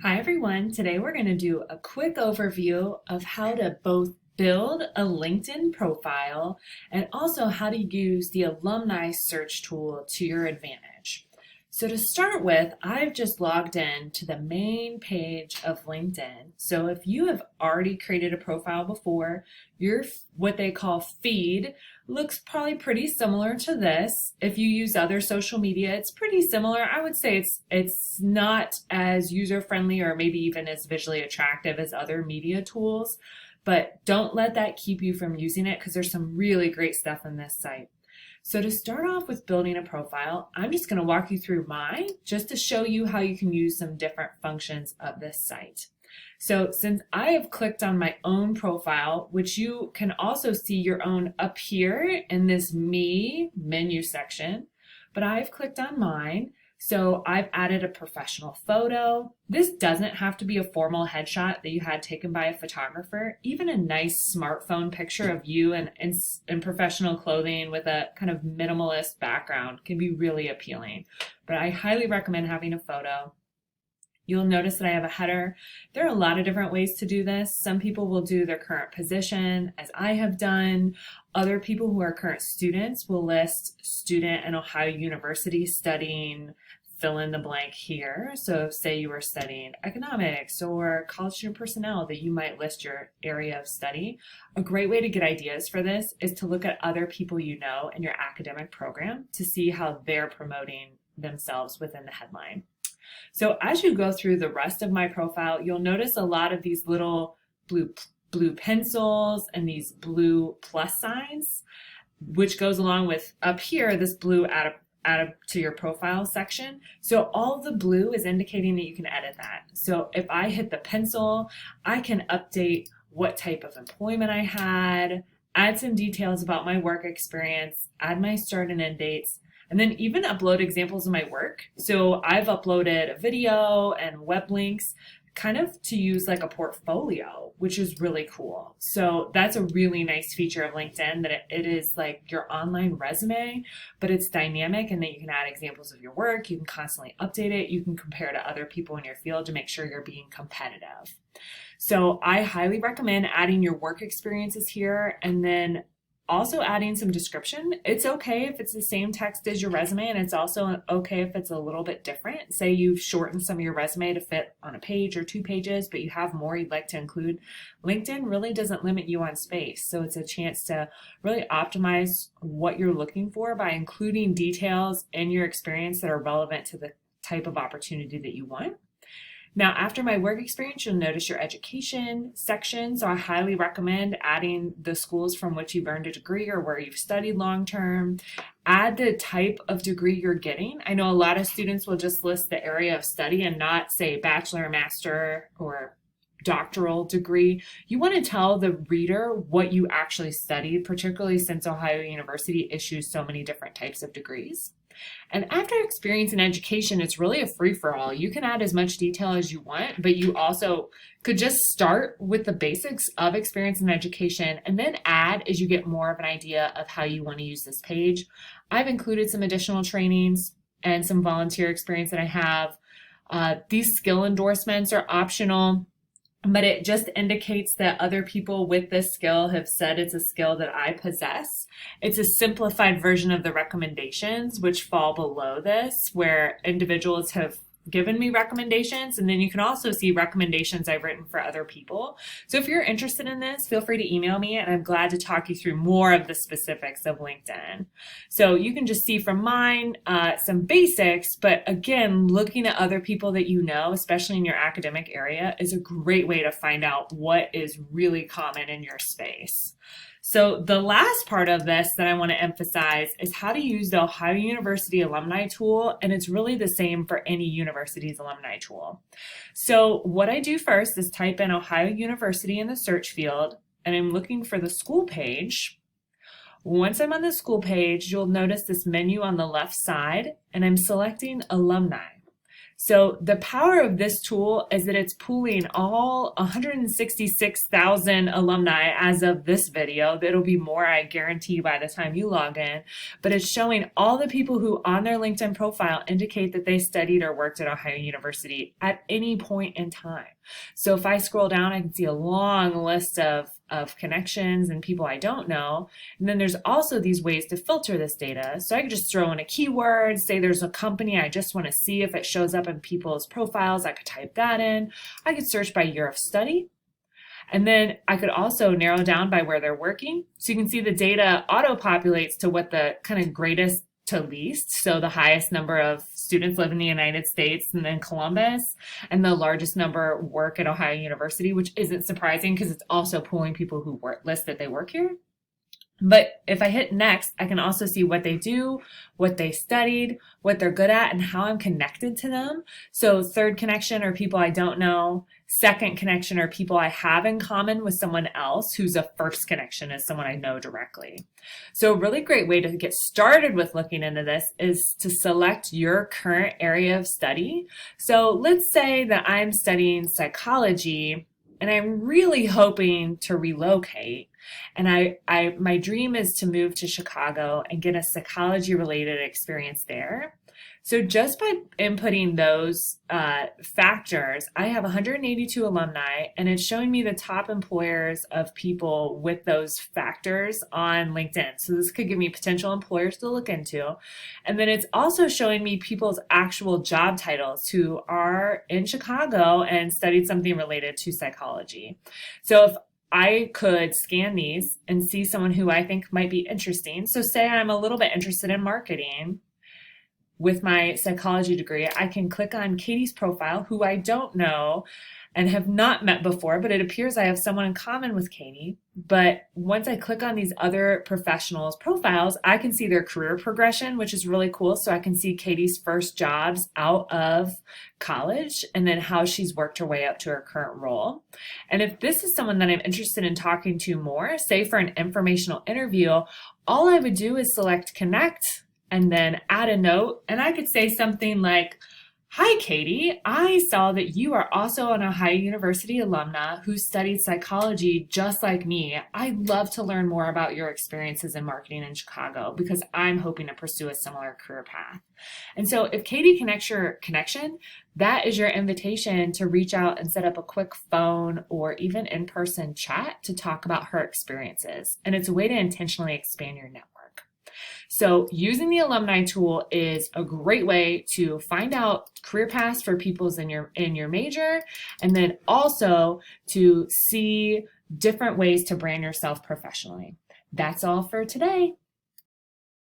Hi everyone, today we're going to do a quick overview of how to both build a LinkedIn profile and also how to use the alumni search tool to your advantage. So to start with, I've just logged in to the main page of LinkedIn. So if you have already created a profile before, your what they call feed looks probably pretty similar to this. If you use other social media, it's pretty similar. I would say it's not as user-friendly or maybe even as visually attractive as other media tools, but don't let that keep you from using it because there's some really great stuff in this site. So to start off with building a profile, I'm just going to walk you through mine just to show you how you can use some different functions of this site. So since I have clicked on my own profile, which you can also see your own up here in this Me menu section, but I've clicked on mine. So I've added a professional photo. This doesn't have to be a formal headshot that you had taken by a photographer. Even a nice smartphone picture of you in professional clothing with a kind of minimalist background can be really appealing. But I highly recommend having a photo. You'll notice that I have a header. There are a lot of different ways to do this. Some people will do their current position, as I have done. Other people who are current students will list student at Ohio University studying fill in the blank here. So say you were studying economics or college student personnel, that you might list your area of study. A great way to get ideas for this is to look at other people you know in your academic program to see how they're promoting themselves within the headline. So as you go through the rest of my profile, you'll notice a lot of these little blue pencils and these blue plus signs, which goes along with up here, this blue add to your profile section. So all the blue is indicating that you can edit that. So if I hit the pencil, I can update what type of employment I had, add some details about my work experience, add my start and end dates, and then even upload examples of my work. So I've uploaded a video and web links kind of to use like a portfolio, which is really cool. So that's a really nice feature of LinkedIn, that it is like your online resume, but it's dynamic and that you can add examples of your work. You can constantly update it. You can compare to other people in your field to make sure you're being competitive. So I highly recommend adding your work experiences here, and then also adding some description. It's okay if it's the same text as your resume, and it's also okay if it's a little bit different. Say you've shortened some of your resume to fit on a page or 2 pages, but you have more you'd like to include. LinkedIn really doesn't limit you on space, so it's a chance to really optimize what you're looking for by including details in your experience that are relevant to the type of opportunity that you want. Now, after my work experience, you'll notice your education section. So I highly recommend adding the schools from which you've earned a degree or where you've studied long-term. Add the type of degree you're getting. I know a lot of students will just list the area of study and not say bachelor, master, or doctoral degree. You want to tell the reader what you actually studied, particularly since Ohio University issues so many different types of degrees. And after experience and education, it's really a free-for-all. You can add as much detail as you want, but you also could just start with the basics of experience and education and then add as you get more of an idea of how you want to use this page. I've included some additional trainings and some volunteer experience that I have. These skill endorsements are optional, but it just indicates that other people with this skill have said it's a skill that I possess. It's a simplified version of the recommendations, which fall below this, where individuals have given me recommendations, and then you can also see recommendations I've written for other people. So if you're interested in this, feel free to email me, and I'm glad to talk you through more of the specifics of LinkedIn. So you can just see from mine some basics, but again, looking at other people that you know, especially in your academic area, is a great way to find out what is really common in your space. So the last part of this that I want to emphasize is how to use the Ohio University Alumni Tool, and it's really the same for any university's alumni tool. So what I do first is type in Ohio University in the search field, and I'm looking for the school page. Once I'm on the school page, you'll notice this menu on the left side, and I'm selecting alumni. So the power of this tool is that it's pooling all 166,000 alumni as of this video. It'll be more, I guarantee, by the time you log in. But it's showing all the people who on their LinkedIn profile indicate that they studied or worked at Ohio University at any point in time. So if I scroll down, I can see a long list of connections and people I don't know. And then there's also these ways to filter this data. So I could just throw in a keyword, say there's a company I just want to see if it shows up in people's profiles. I could type that in. I could search by year of study. And then I could also narrow down by where they're working. So you can see the data auto-populates to what the kind of greatest to least. So the highest number of students live in the United States and then Columbus, and the largest number work at Ohio University, which isn't surprising because it's also pulling people who list that they work here. But if I hit next, I can also see what they do, what they studied, what they're good at, and how I'm connected to them. So third connection are people I don't know. Second connection are people I have in common with someone else, who's a first connection is someone I know directly. So a really great way to get started with looking into this is to select your current area of study. So let's say that I'm studying psychology and I'm really hoping to relocate. And my dream is to move to Chicago and get a psychology related experience there. So just by inputting those factors, I have 182 alumni, and it's showing me the top employers of people with those factors on LinkedIn. So this could give me potential employers to look into. And then it's also showing me people's actual job titles who are in Chicago and studied something related to psychology. So if I could scan these and see someone who I think might be interesting. So say I'm a little bit interested in marketing. With my psychology degree, I can click on Katie's profile, who I don't know and have not met before, but it appears I have someone in common with Katie. But once I click on these other professionals' profiles, I can see their career progression, which is really cool. So I can see Katie's first jobs out of college and then how she's worked her way up to her current role. And if this is someone that I'm interested in talking to more, say for an informational interview, all I would do is select connect and then add a note. And I could say something like, "Hi, Katie. I saw that you are also an Ohio University alumna who studied psychology just like me. I'd love to learn more about your experiences in marketing in Chicago because I'm hoping to pursue a similar career path." And so if Katie connects your connection, that is your invitation to reach out and set up a quick phone or even in-person chat to talk about her experiences. And it's a way to intentionally expand your network. So using the Alumni Tool is a great way to find out career paths for people's in your major, and then also to see different ways to brand yourself professionally. That's all for today.